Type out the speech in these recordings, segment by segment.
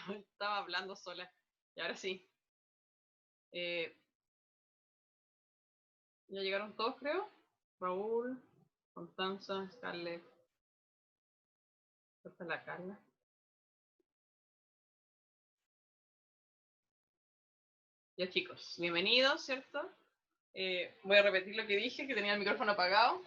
Estaba hablando sola. Y ahora sí. Ya llegaron todos, creo. Raúl, Constanza, Scarlett. Esta es la Carla. Ya chicos, bienvenidos, ¿cierto? Voy a repetir lo que dije, que tenía el micrófono apagado.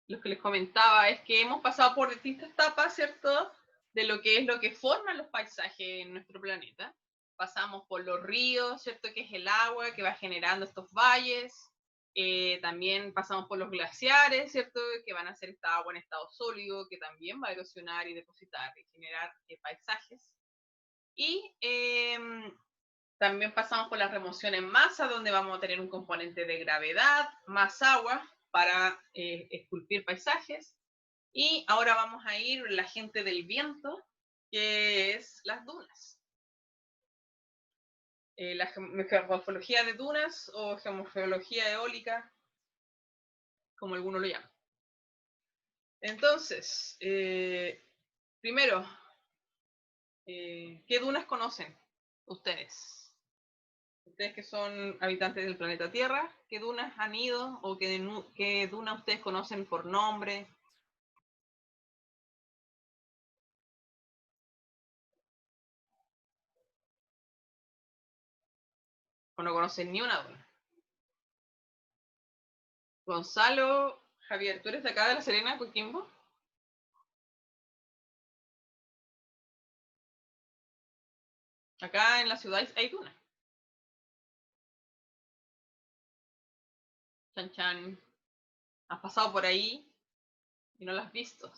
Lo que les comentaba es que hemos pasado por distintas etapas, ¿cierto? De lo que forman los paisajes en nuestro planeta. Pasamos por los ríos, ¿cierto? Que es el agua que va generando estos valles. También pasamos por los glaciares, ¿cierto? Que van a hacer esta agua en estado sólido, que también va a erosionar y depositar y generar paisajes. Y también pasamos por la remoción en masa, donde vamos a tener un componente de gravedad, más agua, para esculpir paisajes. Y ahora vamos a ir la gente del viento, que es las dunas. La geomorfología de dunas o geomorfología eólica, como algunos lo llaman. Entonces, primero, ¿qué dunas conocen ustedes? Ustedes que son habitantes del planeta Tierra, ¿qué dunas han ido o qué dunas ustedes conocen por nombre? O no conocen ni una duna. Gonzalo, Javier, ¿tú eres de acá de La Serena, Coquimbo? Acá en la ciudad hay dunas. Chan Chan, has pasado por ahí y no las has visto.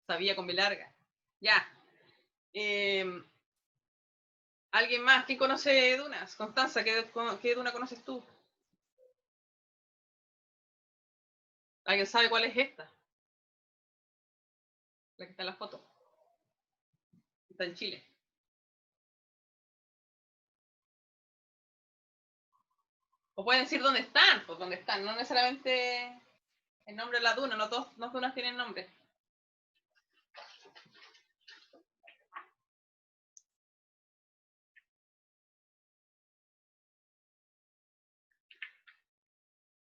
Sabía con B larga. Ya. ¿Alguien más? ¿Quién conoce dunas? Constanza, ¿qué duna conoces tú? ¿Alguien sabe cuál es esta? La que está en la foto. Está en Chile. O pueden decir dónde están, pues dónde están, no necesariamente el nombre de la duna, no todas las dunas tienen nombre.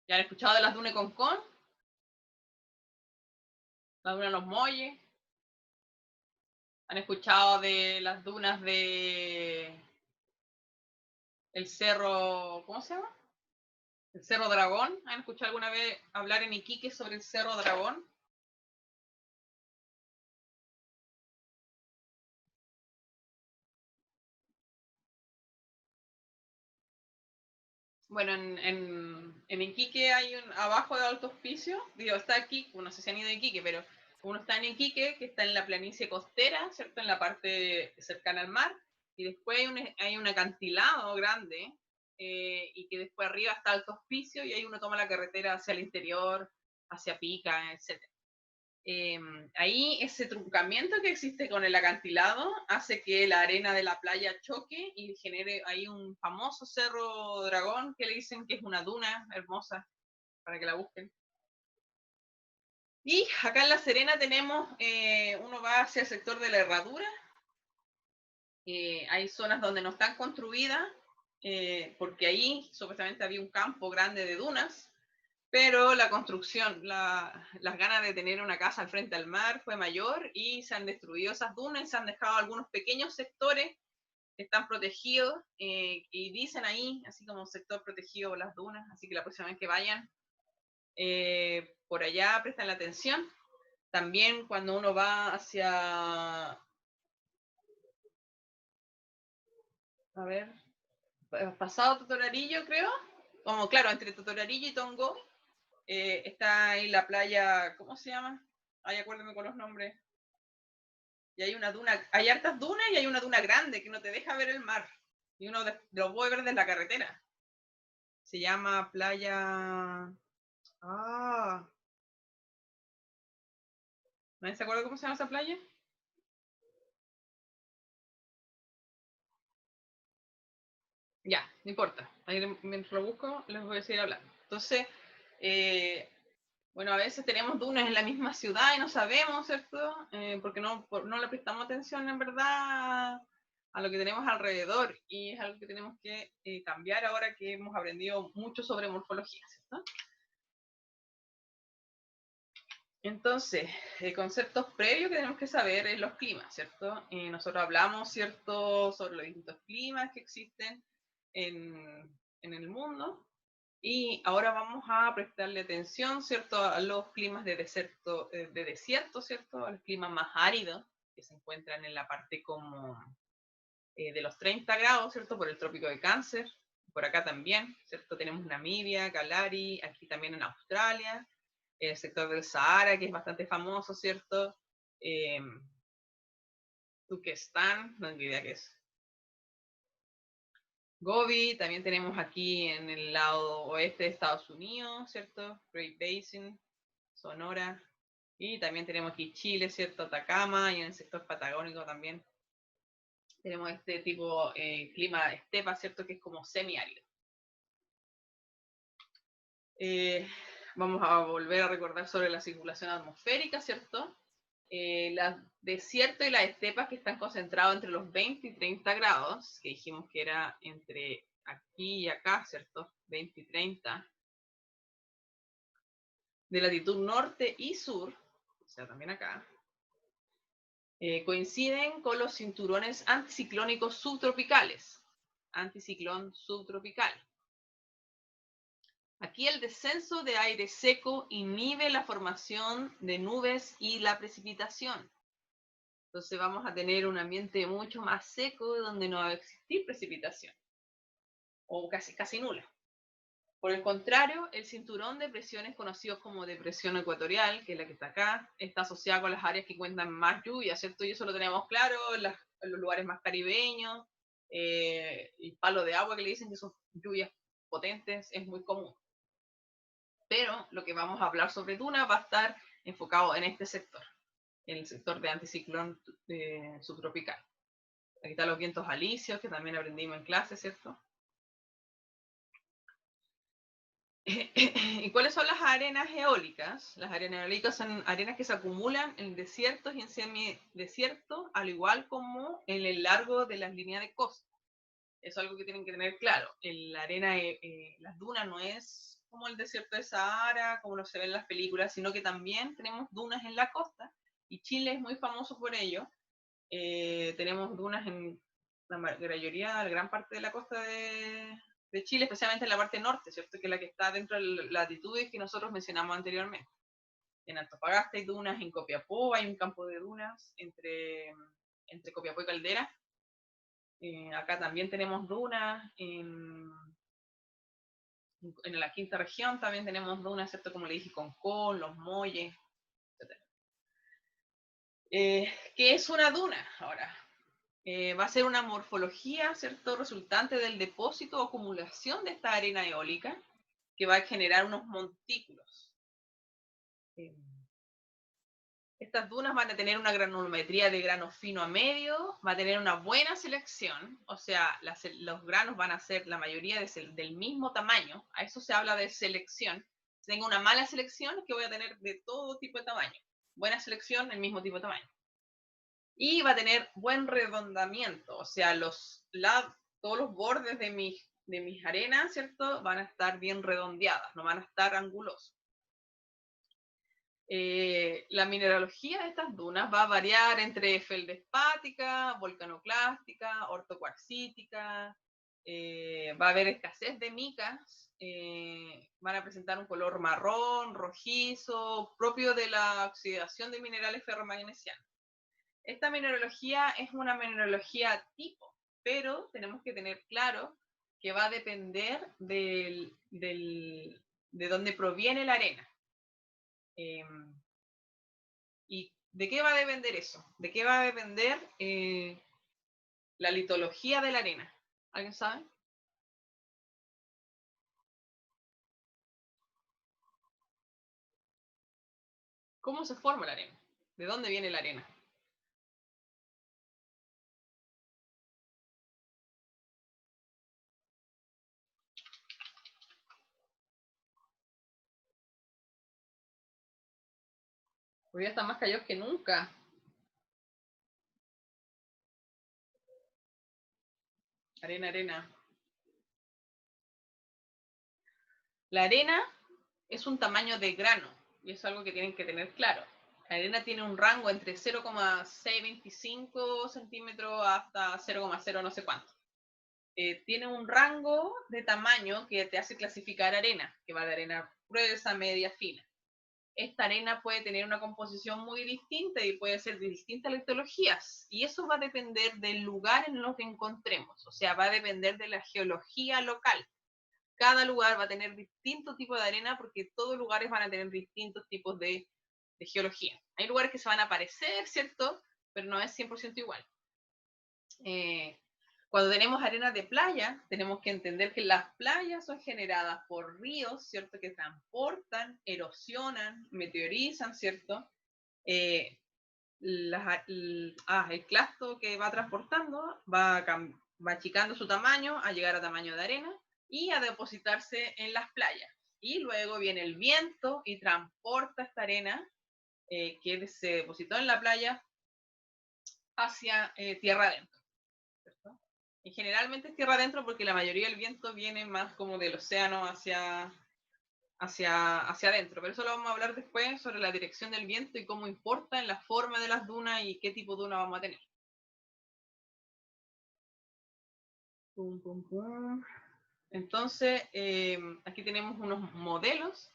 ¿Ya han escuchado de las dunas de Concón? Las dunas de los Molles. ¿Han escuchado de las dunas de el cerro, ¿cómo se llama? El Cerro Dragón. ¿Han escuchado alguna vez hablar en Iquique sobre el Cerro Dragón? Bueno, en Iquique hay abajo de Alto Hospicio, digo, está aquí, no sé si han ido a Iquique, pero uno está en Iquique, que está en la planicie costera, ¿cierto? En la parte cercana al mar, y después hay un acantilado grande, y que después arriba está Alto Hospicio, y ahí uno toma la carretera hacia el interior, hacia Pica, etc. Ahí ese truncamiento que existe con el acantilado hace que la arena de la playa choque y genere ahí un famoso cerro dragón que le dicen que es una duna hermosa para que la busquen. Y acá en La Serena tenemos, uno va hacia el sector de la Herradura, hay zonas donde no están construidas, porque ahí supuestamente había un campo grande de dunas, pero la construcción, las ganas de tener una casa al frente al mar fue mayor y se han destruido esas dunas, se han dejado algunos pequeños sectores que están protegidos, y dicen ahí, así como sector protegido por las dunas, así que la próxima vez que vayan por allá presten la atención. También cuando uno va hacia, a ver, pasado Totorarillo creo, como claro, entre Totorarillo y Tongo, está ahí la playa, ¿cómo se llama? Ay, acuérdame con los nombres. Y hay una duna, hay hartas dunas y hay una duna grande que no te deja ver el mar. Y uno lo puede ver desde la carretera. Se llama playa... Ah, ¿nadie se acuerda cómo se llama esa playa? Ya, no importa. Ahí mientras lo busco les voy a seguir hablando. Entonces, eh, Bueno, a veces tenemos dunas en la misma ciudad y no sabemos, ¿cierto? Porque no le prestamos atención en verdad a lo que tenemos alrededor, y es algo que tenemos que cambiar ahora que hemos aprendido mucho sobre morfología, ¿cierto? Entonces, conceptos previos que tenemos que saber es los climas, ¿cierto? Nosotros hablamos, ¿cierto?, sobre los distintos climas que existen en el mundo, y ahora vamos a prestarle atención, ¿cierto?, a los climas de desierto, ¿cierto?, a los climas más áridos, que se encuentran en la parte como de los 30 grados, ¿cierto?, por el trópico de Cáncer, por acá también, ¿cierto? Tenemos Namibia, Kalari, aquí también en Australia, el sector del Sahara, que es bastante famoso, ¿cierto? Eh, Turquestán, no tengo idea qué es. Gobi, también tenemos aquí en el lado oeste de Estados Unidos, ¿cierto? Great Basin, Sonora, y también tenemos aquí Chile, ¿cierto? Atacama, y en el sector patagónico también tenemos este tipo de clima de estepa, ¿cierto? Que es como semiárido. Vamos a volver a recordar sobre la circulación atmosférica, ¿cierto? Los desiertos y las estepas que están concentrados entre los 20 y 30 grados, que dijimos que era entre aquí y acá, ¿cierto? 20 y 30, de latitud norte y sur, o sea, también acá, coinciden con los cinturones anticiclónicos subtropicales, anticiclón subtropical. Aquí el descenso de aire seco inhibe la formación de nubes y la precipitación. Entonces vamos a tener un ambiente mucho más seco donde no va a existir precipitación, o casi nula. Por el contrario, el cinturón de presiones conocido como depresión ecuatorial, que es la que está acá, está asociado con las áreas que cuentan más lluvia, ¿cierto? Y eso lo tenemos claro en los lugares más caribeños, el palo de agua que le dicen, que son lluvias potentes, es muy común. Pero lo que vamos a hablar sobre duna va a estar enfocado en este sector, en el sector de anticiclón subtropical. Aquí están los vientos alisios, que también aprendimos en clase, ¿cierto? ¿Y cuáles son las arenas eólicas? Las arenas eólicas son arenas que se acumulan en desiertos y en semidesiertos, al igual como en el largo de las líneas de costa. Eso es algo que tienen que tener claro. La arena, las dunas no es como el desierto de Sahara, como lo se ve en las películas, sino que también tenemos dunas en la costa, y Chile es muy famoso por ello. Tenemos dunas en la mayoría, la gran parte de la costa de Chile, especialmente en la parte norte, ¿cierto? Que es la que está dentro de las latitudes que nosotros mencionamos anteriormente. En Antofagasta hay dunas, en Copiapó hay un campo de dunas entre Copiapó y Caldera. Acá también tenemos dunas, en la quinta región también tenemos dunas, ¿cierto? Como le dije, Concón, Los Molles, etc. ¿Qué es una duna? Ahora, va a ser una morfología, ¿cierto?, resultante del depósito o acumulación de esta arena eólica, que va a generar unos montículos. Estas dunas van a tener una granulometría de grano fino a medio, va a tener una buena selección, o sea, los granos van a ser la mayoría del mismo tamaño. A eso se habla de selección. Si tengo una mala selección, es que voy a tener de todo tipo de tamaño. Buena selección, el mismo tipo de tamaño. Y va a tener buen redondamiento, o sea, todos los bordes de mis arenas, ¿cierto?, van a estar bien redondeadas, no van a estar angulosos. La mineralogía de estas dunas va a variar entre feldespática, volcanoclástica, ortocuarcítica, va a haber escasez de micas, van a presentar un color marrón, rojizo, propio de la oxidación de minerales ferromagnesianos. Esta mineralogía es una mineralogía tipo, pero tenemos que tener claro que va a depender de dónde proviene la arena. ¿Y de qué va a depender eso? ¿De qué va a depender la litología de la arena? ¿Alguien sabe? ¿Cómo se forma la arena? ¿De dónde viene la arena? Hoy día están más callados que nunca. Arena, arena. La arena es un tamaño de grano, y es algo que tienen que tener claro. La arena tiene un rango entre 0,625 centímetros hasta 0,0 no sé cuánto. Tiene un rango de tamaño que te hace clasificar arena, que va de arena gruesa, media, fina. Esta arena puede tener una composición muy distinta y puede ser de distintas litologías, y eso va a depender del lugar en lo que encontremos, o sea, va a depender de la geología local. Cada lugar va a tener distintos tipos de arena porque todos los lugares van a tener distintos tipos de geología. Hay lugares que se van a parecer, ¿cierto? Pero no es 100% igual. Cuando tenemos arena de playa, tenemos que entender que las playas son generadas por ríos, ¿cierto? Que transportan, erosionan, meteorizan, ¿cierto? El clasto que va transportando va achicando su tamaño a llegar a tamaño de arena y a depositarse en las playas. Y luego viene el viento y transporta esta arena que se depositó en la playa hacia tierra adentro, ¿cierto? Y generalmente es tierra adentro porque la mayoría del viento viene más como del océano hacia adentro, pero eso lo vamos a hablar después sobre la dirección del viento y cómo importa en la forma de las dunas y qué tipo de duna vamos a tener. Pum, pum, pum. Entonces, aquí tenemos unos modelos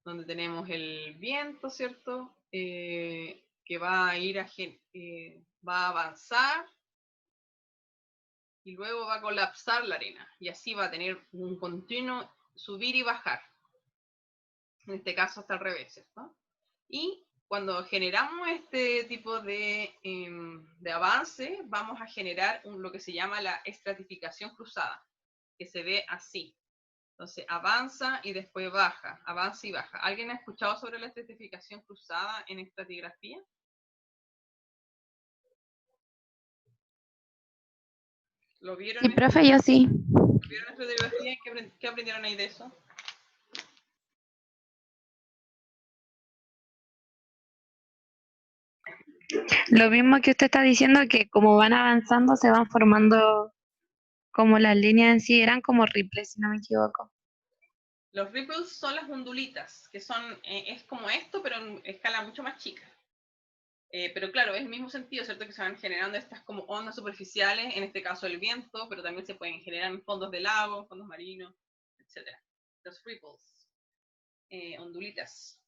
donde tenemos el viento, ¿cierto? Que va a ir va a avanzar y luego va a colapsar la arena y así va a tener un continuo subir y bajar. En este caso está al revés, ¿cierto? Y cuando generamos este tipo de avance, vamos a generar lo que se llama la estratificación cruzada, que se ve así. Entonces avanza y después baja, avanza y baja. ¿Alguien ha escuchado sobre la estratificación cruzada en estratigrafía? ¿Lo vieron Sí, profe, yo sí. en estratigrafía? ¿Qué aprendieron ahí de eso? Lo mismo que usted está diciendo, que como van avanzando, se van formando como las líneas en sí, eran como ripples, si no me equivoco. Los ripples son las ondulitas, que son, es como esto, pero en escala mucho más chica. Pero claro, es el mismo sentido, ¿cierto? Que se van generando estas como ondas superficiales, en este caso el viento, pero también se pueden generar en fondos de lago, fondos marinos, etc. Los ripples, ondulitas.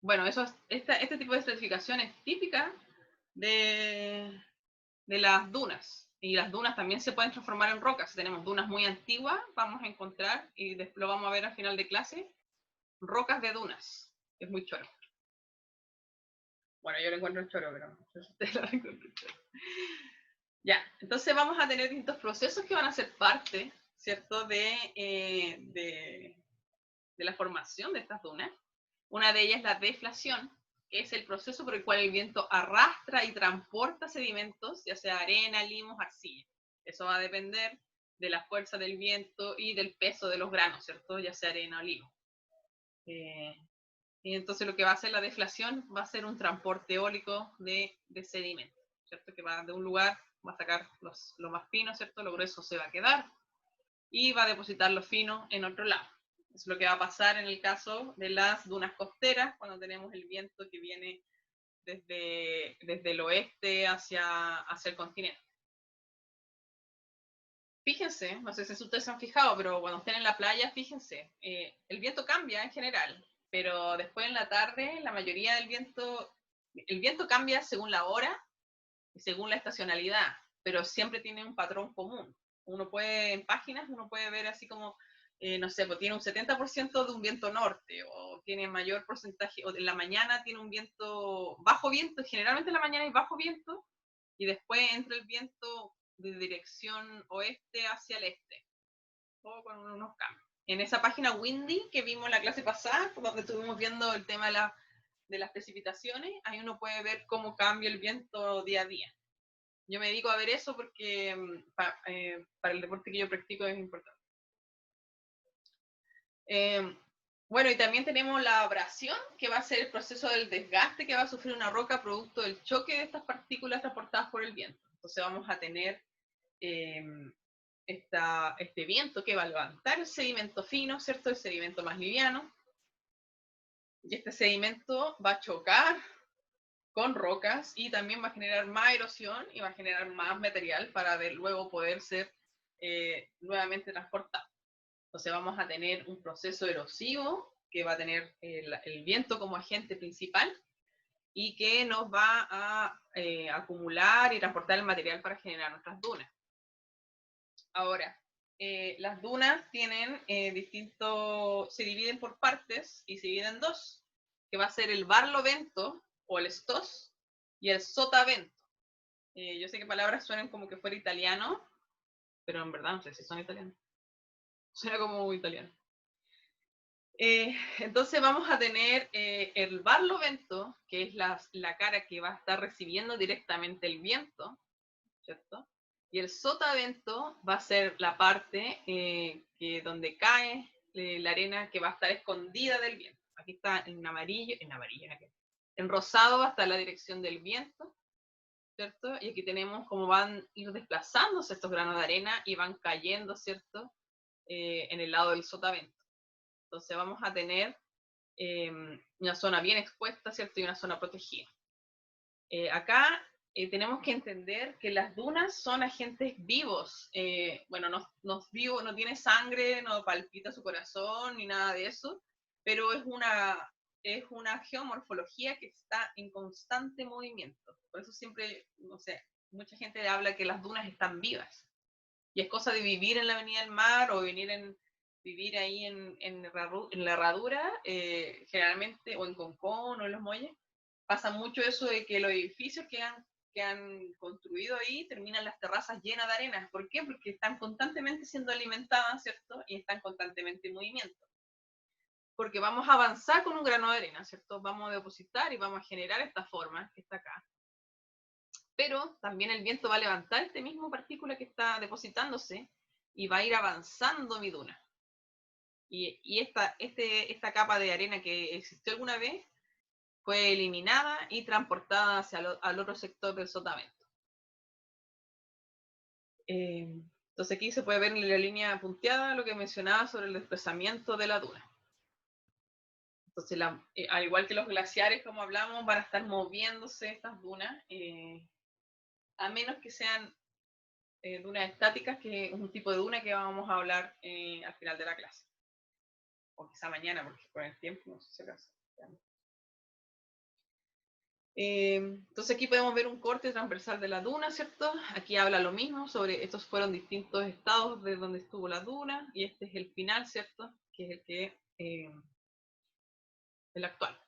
Bueno, este tipo de estratificación es típica de las dunas. Y las dunas también se pueden transformar en rocas. Si tenemos dunas muy antiguas, vamos a encontrar, y lo vamos a ver al final de clase, rocas de dunas. Es muy choro. Bueno, yo lo encuentro choro, pero ustedes lo encuentran choro. Ya, entonces vamos a tener distintos procesos que van a ser parte, ¿cierto?, de la formación de estas dunas. Una de ellas es la deflación, que es el proceso por el cual el viento arrastra y transporta sedimentos, ya sea arena, limos, arcilla. Eso va a depender de la fuerza del viento y del peso de los granos, ¿cierto?, ya sea arena o limo. Y entonces lo que va a hacer la deflación va a ser un transporte eólico de sedimentos, ¿cierto? Que va de un lugar, va a sacar lo más fino, ¿cierto? Lo grueso se va a quedar y va a depositar lo fino en otro lado. Es lo que va a pasar en el caso de las dunas costeras, cuando tenemos el viento que viene desde el oeste hacia el continente. Fíjense, no sé si ustedes se han fijado, pero cuando estén en la playa, fíjense, el viento cambia en general, pero después en la tarde la mayoría del viento, el viento cambia según la hora y según la estacionalidad, pero siempre tiene un patrón común. Uno puede, en páginas, uno puede ver así como, no sé, pues tiene un 70% de un viento norte, o tiene mayor porcentaje, o en la mañana tiene un bajo viento, generalmente en la mañana hay bajo viento, y después entra el viento de dirección oeste hacia el este, o con unos cambios. En esa página Windy que vimos en la clase pasada, donde estuvimos viendo el tema de las precipitaciones, ahí uno puede ver cómo cambia el viento día a día. Yo me dedico a ver eso porque para el deporte que yo practico es importante. Bueno, y también tenemos la abrasión, que va a ser el proceso del desgaste que va a sufrir una roca producto del choque de estas partículas transportadas por el viento. Entonces vamos a tener este viento que va a levantar el sedimento fino, ¿cierto? El sedimento más liviano. Y este sedimento va a chocar con rocas y también va a generar más erosión y va a generar más material para luego poder ser nuevamente transportado. Entonces vamos a tener un proceso erosivo que va a tener el viento como agente principal y que nos va a acumular y transportar el material para generar nuestras dunas. Ahora, las dunas tienen se dividen por partes y se dividen en dos, que va a ser el barlovento o el stoss y el sotavento. Yo sé que palabras suenan como que fuera italiano, pero en verdad no sé si son italianos. Suena como italiano. Entonces vamos a tener el barlovento, que es la cara que va a estar recibiendo directamente el viento, ¿cierto? Y el sotavento va a ser la parte donde cae la arena que va a estar escondida del viento. Aquí está en amarillo, en rosado va a estar la dirección del viento, ¿cierto? Y aquí tenemos cómo van a ir desplazándose estos granos de arena y van cayendo, ¿cierto? En el lado del sotavento. Entonces vamos a tener una zona bien expuesta, ¿cierto? Y una zona protegida. Acá tenemos que entender que las dunas son agentes vivos. Bueno, no tiene sangre, no palpita su corazón ni nada de eso, pero es una geomorfología que está en constante movimiento. Por eso siempre, no sé, mucha gente habla que las dunas están vivas. Y es cosa de vivir en la avenida del mar o vivir ahí en la herradura, generalmente, o en Concón o en los muelles, pasa mucho eso de que los edificios que han construido ahí terminan las terrazas llenas de arena. ¿Por qué? Porque están constantemente siendo alimentadas, ¿cierto? Y están constantemente en movimiento. Porque vamos a avanzar con un grano de arena, ¿cierto? Vamos a depositar y vamos a generar esta forma que está acá. Pero también el viento va a levantar este mismo partícula que está depositándose y va a ir avanzando mi duna. Y esta capa de arena que existió alguna vez fue eliminada y transportada al otro sector del sotavento. Entonces aquí se puede ver en la línea punteada lo que mencionaba sobre el desplazamiento de la duna. Entonces, al igual que los glaciares, como hablamos, van a estar moviéndose estas dunas, a menos que sean dunas estáticas, que es un tipo de duna que vamos a hablar al final de la clase. O quizá mañana, porque con el tiempo no sé si acaso. Entonces aquí podemos ver un corte transversal de la duna, ¿cierto? Aquí habla lo mismo sobre estos fueron distintos estados de donde estuvo la duna y este es el final, ¿cierto? Que es el actual.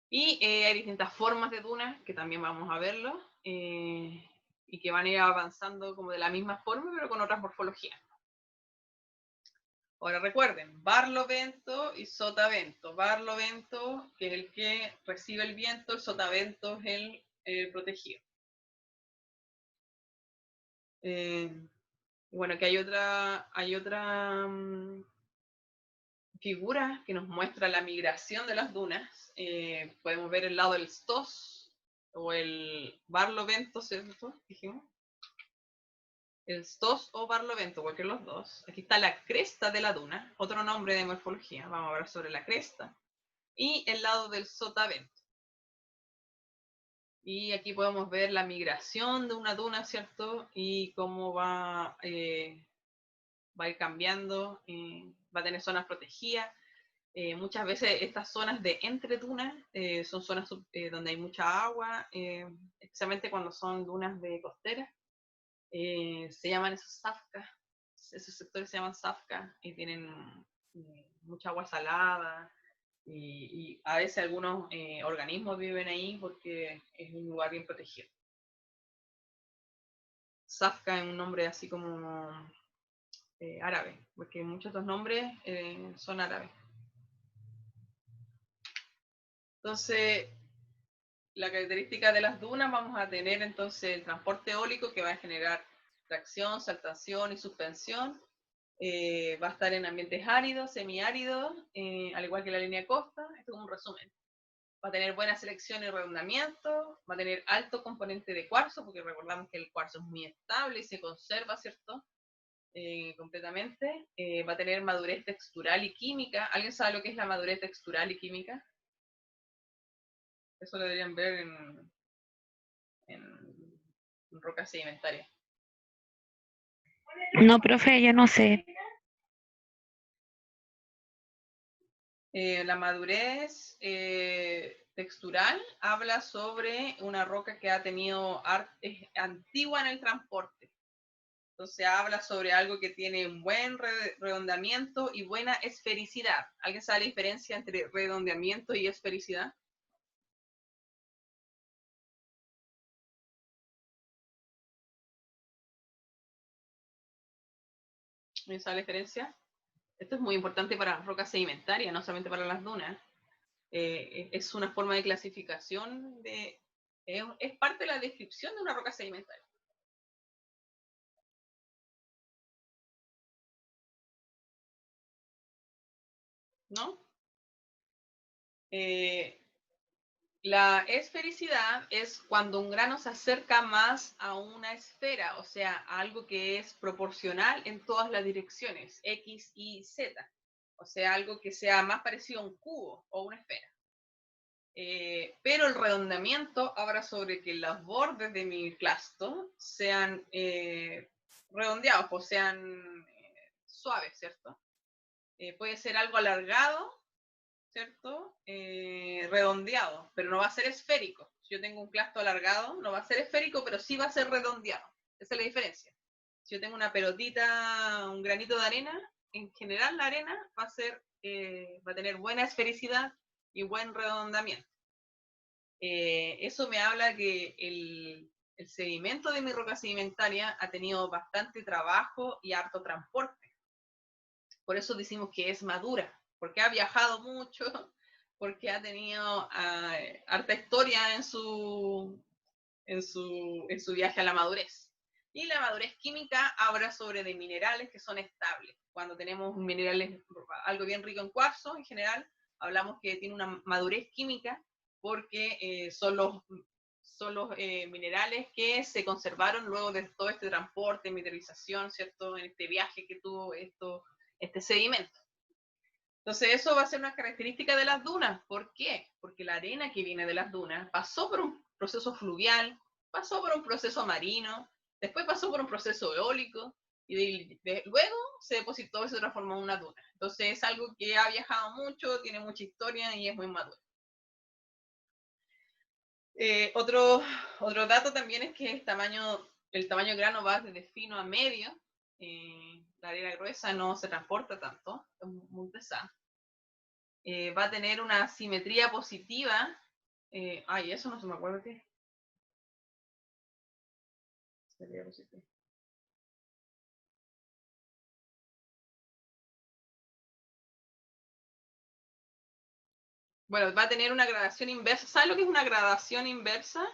Y hay distintas formas de dunas que también vamos a verlo y que van a ir avanzando como de la misma forma pero con otras morfologías. Ahora recuerden, barlovento y sotavento. Barlovento, que es el que recibe el viento, el sotavento es el protegido. Bueno, que hay otra figura que nos muestra la migración de las dunas. Podemos ver el lado del stoss o el barlovento, ¿cierto? Dijimos. El stoss o barlovento, cualquiera de los dos. Aquí está la cresta de la duna, otro nombre de morfología. Vamos a hablar sobre la cresta. Y el lado del sotavento. Y aquí podemos ver la migración de una duna, ¿cierto? Y cómo va a ir cambiando, va a tener zonas protegidas. Muchas veces estas zonas de entre dunas son zonas donde hay mucha agua, especialmente cuando son dunas de costeras. Se llaman esos safkas, esos sectores se llaman safkas y tienen mucha agua salada y a veces algunos organismos viven ahí porque es un lugar bien protegido. Safka es un nombre así como árabe, porque muchos de los nombres son árabes. Entonces, la característica de las dunas, vamos a tener entonces el transporte eólico que va a generar tracción, saltación y suspensión. Va a estar en ambientes áridos, semiáridos, al igual que la línea de costa. Esto es como un resumen. Va a tener buena selección y redondamiento, va a tener alto componente de cuarzo, porque recordamos que el cuarzo es muy estable y se conserva, ¿cierto? Completamente. Va a tener madurez textural y química. ¿Alguien sabe lo que es la madurez textural y química? Eso lo deberían ver en rocas sedimentarias. No, profe, yo no sé. La madurez textural habla sobre una roca que ha tenido es antigua en el transporte. Entonces habla sobre algo que tiene un buen redondeamiento y buena esfericidad. ¿Alguien sabe la diferencia entre redondeamiento y esfericidad? ¿Alguien sabe la diferencia? Esto es muy importante para rocas sedimentarias, no solamente para las dunas. Es una forma de clasificación, es parte de la descripción de una roca sedimentaria. ¿No? La esfericidad es cuando un grano se acerca más a una esfera, o sea, a algo que es proporcional en todas las direcciones, X, Y, Z. O sea, algo que sea más parecido a un cubo o una esfera. Pero el redondeamiento habla sobre que los bordes de mi clasto sean redondeados, o sean suaves, ¿cierto? Puede ser algo alargado, ¿cierto? Redondeado, pero no va a ser esférico. Si yo tengo un clasto alargado, no va a ser esférico, pero sí va a ser redondeado. Esa es la diferencia. Si yo tengo una pelotita, un granito de arena, en general la arena va a tener buena esfericidad y buen redondeamiento. Eso me habla que el sedimento de mi roca sedimentaria ha tenido bastante trabajo y harto transporte. Por eso decimos que es madura, porque ha viajado mucho, porque ha tenido harta historia en su viaje a la madurez. Y la madurez química habla sobre de minerales que son estables. Cuando tenemos minerales, algo bien rico en cuarzo, en general, hablamos que tiene una madurez química porque son los minerales que se conservaron luego de todo este transporte, mineralización, ¿cierto? En este viaje que tuvo este sedimento. Entonces eso va a ser una característica de las dunas. ¿Por qué? Porque la arena que viene de las dunas pasó por un proceso fluvial, pasó por un proceso marino, después pasó por un proceso eólico y luego se depositó y se transformó en una duna. Entonces es algo que ha viajado mucho, tiene mucha historia y es muy maduro. Otro dato también es que el tamaño de grano va desde fino a medio. La arena gruesa no se transporta tanto, es muy pesada. Va a tener una simetría positiva. Eso no se me acuerdo qué. Simetría positiva. Bueno, va a tener una gradación inversa. ¿Sabes lo que es una gradación inversa?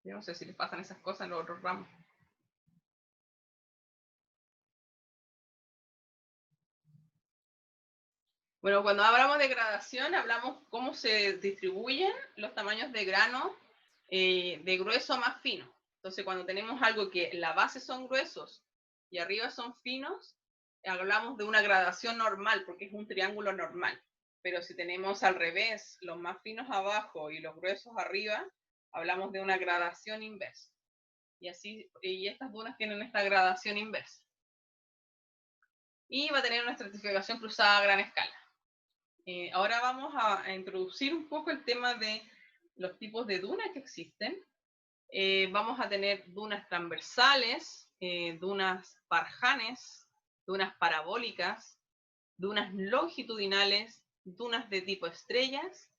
Yo no sé si les pasan esas cosas en los otros ramos. Bueno, cuando hablamos de gradación, hablamos cómo se distribuyen los tamaños de grano de grueso a más fino. Entonces, cuando tenemos algo que la base son gruesos y arriba son finos, hablamos de una gradación normal, porque es un triángulo normal. Pero si tenemos al revés, los más finos abajo y los gruesos arriba, hablamos de una gradación inversa. Y estas dunas tienen esta gradación inversa. Y va a tener una estratificación cruzada a gran escala. Ahora vamos a introducir un poco el tema de los tipos de dunas que existen. Vamos a tener dunas transversales, dunas parjanes, dunas parabólicas, dunas longitudinales, dunas de tipo estrellas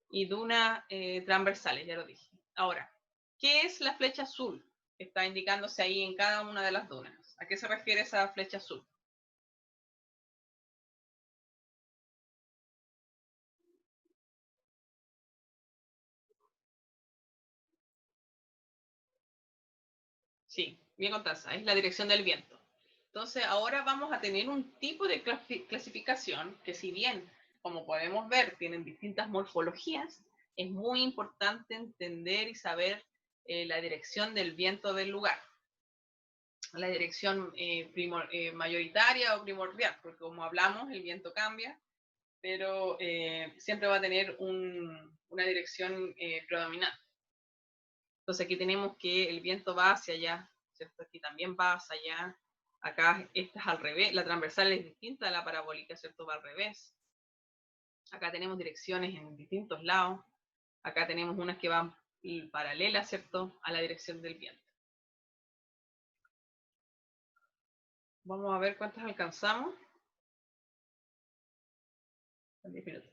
y dunas transversales, ya lo dije. Ahora, ¿qué es la flecha azul? Está indicándose ahí en cada una de las dunas. ¿A qué se refiere esa flecha azul? Sí, bien Constanza, es la dirección del viento. Entonces, ahora vamos a tener un tipo de clasificación que, si bien, como podemos ver, tienen distintas morfologías, es muy importante entender y saber la dirección del viento del lugar. La dirección mayoritaria o primordial, porque como hablamos, el viento cambia, pero siempre va a tener una dirección predominante. Entonces aquí tenemos que el viento va hacia allá, ¿cierto? Aquí también va hacia allá. Acá esta es al revés, la transversal es distinta a la parabólica, ¿cierto? Va al revés. Acá tenemos direcciones en distintos lados. Acá tenemos unas que van paralelas, ¿cierto? A la dirección del viento. Vamos a ver cuántas alcanzamos. 10 minutos.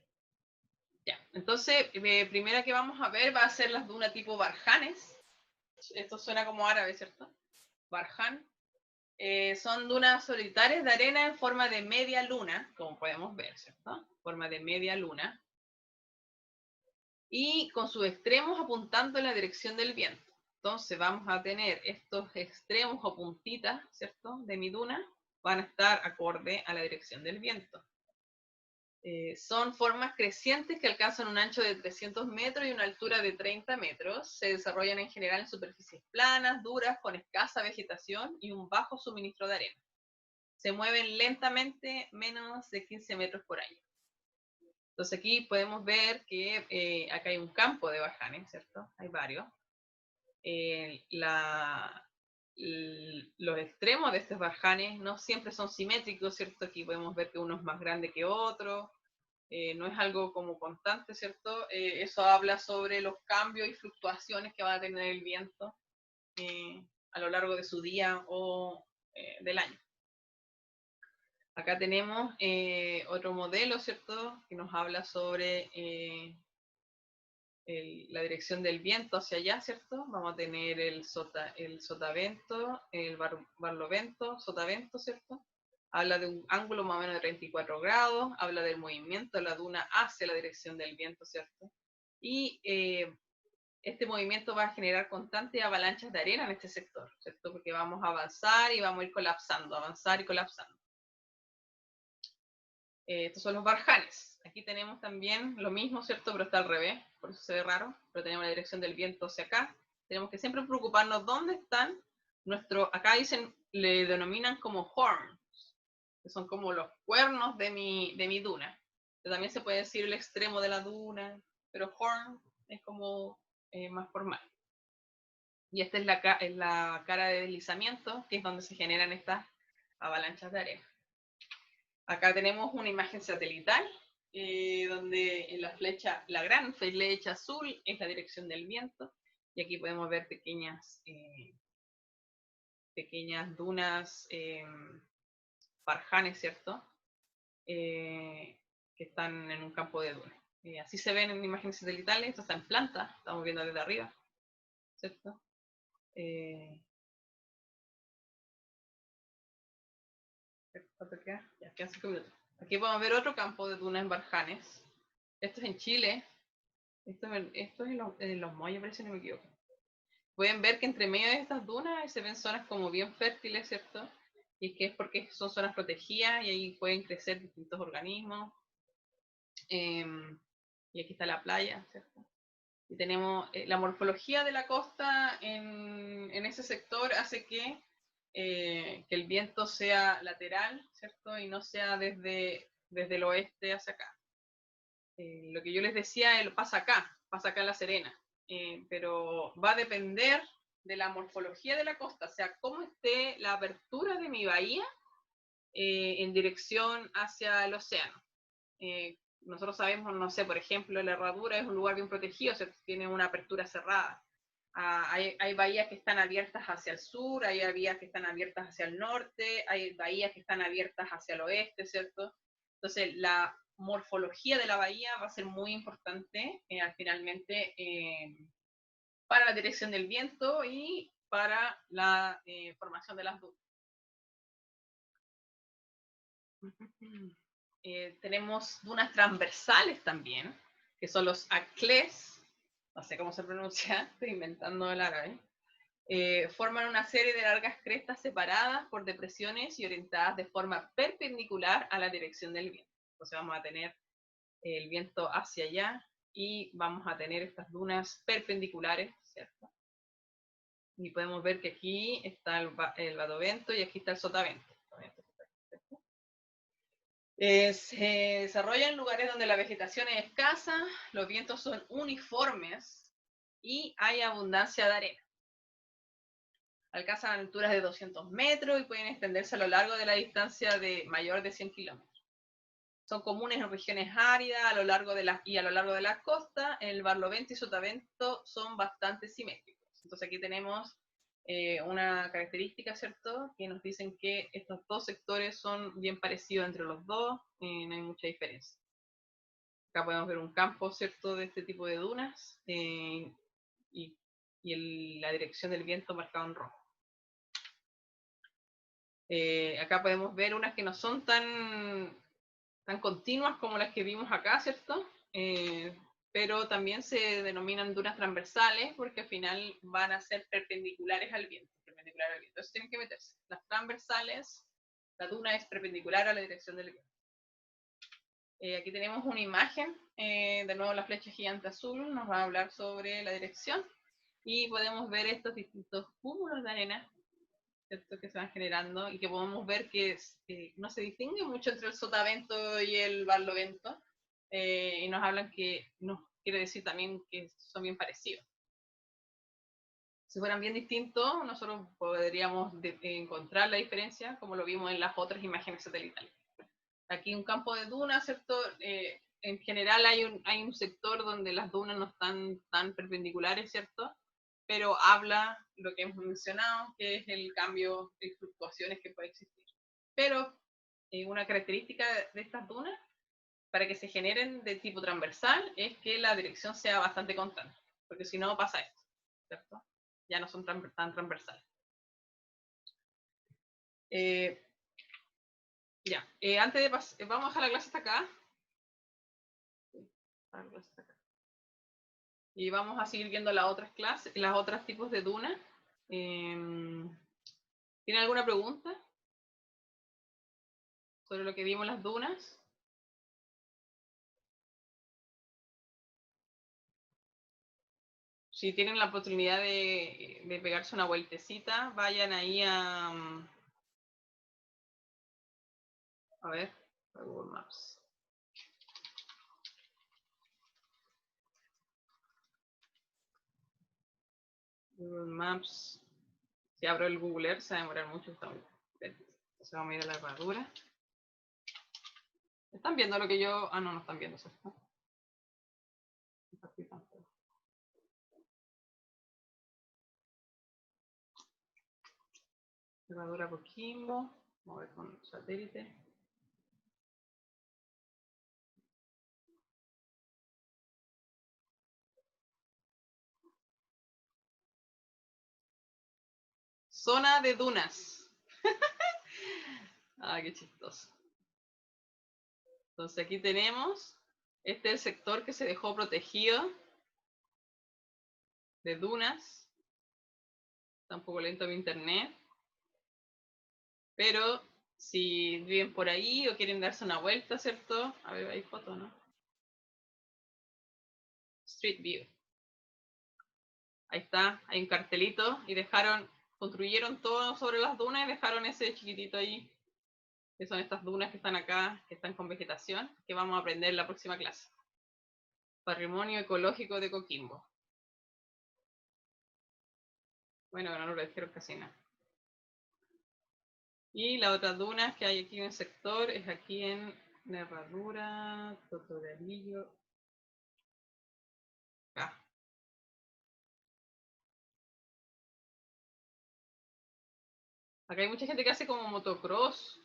Ya, entonces, primera que vamos a ver va a ser las dunas tipo Barjanes. Esto suena como árabe, ¿cierto? Barján. Son dunas solitarias de arena en forma de media luna, como podemos ver, ¿cierto? Forma de media luna. Y con sus extremos apuntando en la dirección del viento. Entonces vamos a tener estos extremos o puntitas, ¿cierto? De mi duna, van a estar acorde a la dirección del viento. Son formas crecientes que alcanzan un ancho de 300 metros y una altura de 30 metros. Se desarrollan en general en superficies planas, duras, con escasa vegetación y un bajo suministro de arena. Se mueven lentamente, menos de 15 metros por año. Entonces aquí podemos ver que acá hay un campo de barjanes, ¿cierto? Hay varios. Los extremos de estos barjanes no siempre son simétricos, ¿cierto? Aquí podemos ver que uno es más grande que otro. No es algo como constante, ¿cierto? Eso habla sobre los cambios y fluctuaciones que va a tener el viento a lo largo de su día o del año. Acá tenemos otro modelo, ¿cierto? Que nos habla sobre la dirección del viento hacia allá, ¿cierto? Vamos a tener el sotavento, el barlovento, sotavento, ¿cierto? Habla de un ángulo más o menos de 34 grados, habla del movimiento de la duna hacia la dirección del viento, ¿cierto? Y este movimiento va a generar constantes avalanchas de arena en este sector, ¿cierto? Porque vamos a avanzar y vamos a ir colapsando, avanzar y colapsando. Estos son los barjanes. Aquí tenemos también lo mismo, ¿cierto? Pero está al revés, por eso se ve raro. Pero tenemos la dirección del viento hacia acá. Tenemos que siempre preocuparnos dónde están acá dicen, le denominan como horns, que son como los cuernos de mi duna. Pero también se puede decir el extremo de la duna, pero horn es como más formal. Y esta es la cara de deslizamiento, que es donde se generan estas avalanchas de arena. Acá tenemos una imagen satelital, donde en la gran flecha azul es la dirección del viento, y aquí podemos ver pequeñas dunas, barjanes, ¿cierto? Que están en un campo de dunas. Así se ven en imágenes satelitales, esto está en planta, estamos viendo desde arriba, ¿cierto? Ya, quedan 5 minutos. Aquí podemos ver otro campo de dunas en Barjanes. Esto es en Chile. Esto es en los Molles, parece, si no me equivoco. Pueden ver que entre medio de estas dunas se ven zonas como bien fértiles, ¿cierto? Y es que es porque son zonas protegidas y ahí pueden crecer distintos organismos. Y aquí está la playa, ¿cierto? Y tenemos la morfología de la costa en ese sector hace que el viento sea lateral, ¿cierto? Y no sea desde el oeste hacia acá. Lo que yo les decía, pasa acá en La Serena, pero va a depender de la morfología de la costa, o sea, cómo esté la apertura de mi bahía en dirección hacia el océano. Nosotros sabemos, no sé, por ejemplo, la Herradura es un lugar bien protegido, o sea, tiene una apertura cerrada. Hay bahías que están abiertas hacia el sur, hay bahías que están abiertas hacia el norte, hay bahías que están abiertas hacia el oeste, ¿cierto? Entonces, la morfología de la bahía va a ser muy importante finalmente para la dirección del viento y para la formación de las dunas. Tenemos dunas transversales también, que son los aclés, no sé cómo se pronuncia, estoy inventando el árabe. Forman una serie de largas crestas separadas por depresiones y orientadas de forma perpendicular a la dirección del viento. Entonces vamos a tener el viento hacia allá y vamos a tener estas dunas perpendiculares, ¿cierto? Y podemos ver que aquí está el vadovento y aquí está el sotavento. Se desarrolla en lugares donde la vegetación es escasa, los vientos son uniformes y hay abundancia de arena. Alcanzan alturas de 200 metros y pueden extenderse a lo largo de la distancia de mayor de 100 kilómetros. Son comunes en regiones áridas a lo largo de las costas. El barlovento y sotavento son bastante simétricos. Entonces aquí tenemos una característica, ¿cierto? Que nos dicen que estos dos sectores son bien parecidos entre los dos, no hay mucha diferencia. Acá podemos ver un campo, ¿cierto? De este tipo de dunas y la dirección del viento marcado en rojo. Acá podemos ver unas que no son tan continuas como las que vimos acá, ¿cierto? Pero también se denominan dunas transversales porque al final van a ser perpendiculares al viento. Entonces tienen que meterse. Las transversales, la duna es perpendicular a la dirección del viento. Aquí tenemos una imagen, de nuevo la flecha gigante azul nos va a hablar sobre la dirección y podemos ver estos distintos cúmulos de arena, ¿cierto? Que se van generando y que podemos ver que no se distingue mucho entre el sotavento y el barlovento, y nos hablan que nos quiere decir también que son bien parecidos. Si fueran bien distintos, nosotros podríamos encontrar la diferencia como lo vimos en las otras imágenes satelitales. Aquí un campo de dunas, ¿cierto? En general hay un sector donde las dunas no están tan perpendiculares, ¿cierto? Pero habla lo que hemos mencionado, que es el cambio de fluctuaciones que puede existir. Pero una característica de estas dunas, para que se generen de tipo transversal, es que la dirección sea bastante constante, porque si no pasa esto, ¿cierto? Ya no son tan transversales. Ya, antes de vamos a dejar la clase hasta acá. Y vamos a seguir viendo las otras clases, las otras tipos de dunas. ¿Tienen alguna pregunta sobre lo que vimos las dunas? Si tienen la oportunidad de pegarse una vueltecita, vayan ahí a ver, a Google Maps. Google Maps. Si abro el Google Earth se va a demorar mucho. Se va a mirar la herradura. ¿Están viendo lo que yo...? Ah, no, no están viendo, ¿cierto? Herradura Coquimbo. Vamos a ver con satélite. Zona de dunas. Ah, qué chistoso. Entonces aquí tenemos, este es el sector que se dejó protegido de dunas. Está un poco lento mi internet. Pero si viven por ahí o quieren darse una vuelta, ¿cierto? A ver, hay fotos, ¿no? Street View. Ahí está, hay un cartelito y construyeron todo sobre las dunas y dejaron ese chiquitito ahí, que son estas dunas que están acá, que están con vegetación, que vamos a aprender en la próxima clase. Patrimonio ecológico de Coquimbo. Bueno, no lo dijeron casi nada. Y la otra duna que hay aquí en el sector es aquí en Nerradura, Totoralillo. Acá. Acá hay mucha gente que hace como motocross.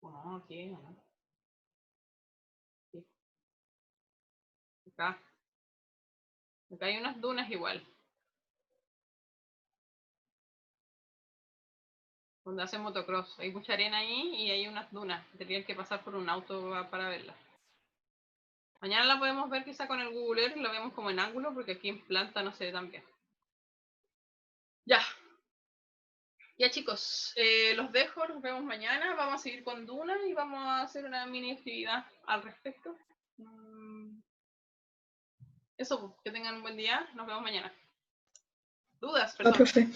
No, aquí, no. Aquí. Acá. Acá hay unas dunas igual. Donde hacen motocross. Hay mucha arena ahí y hay unas dunas. Tendrían que pasar por un auto para verlas. Mañana la podemos ver quizá con el Google Earth, la vemos como en ángulo porque aquí en planta no se ve tan bien. Ya. Ya chicos, los dejo, nos vemos mañana. Vamos a seguir con Duna y vamos a hacer una mini actividad al respecto. Eso, pues, que tengan un buen día. Nos vemos mañana. ¿Dudas, perdón? profe.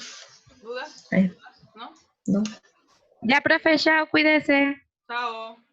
¿Dudas? Ay, ¿No? no. Ya, profe, chao, cuídese. Chao.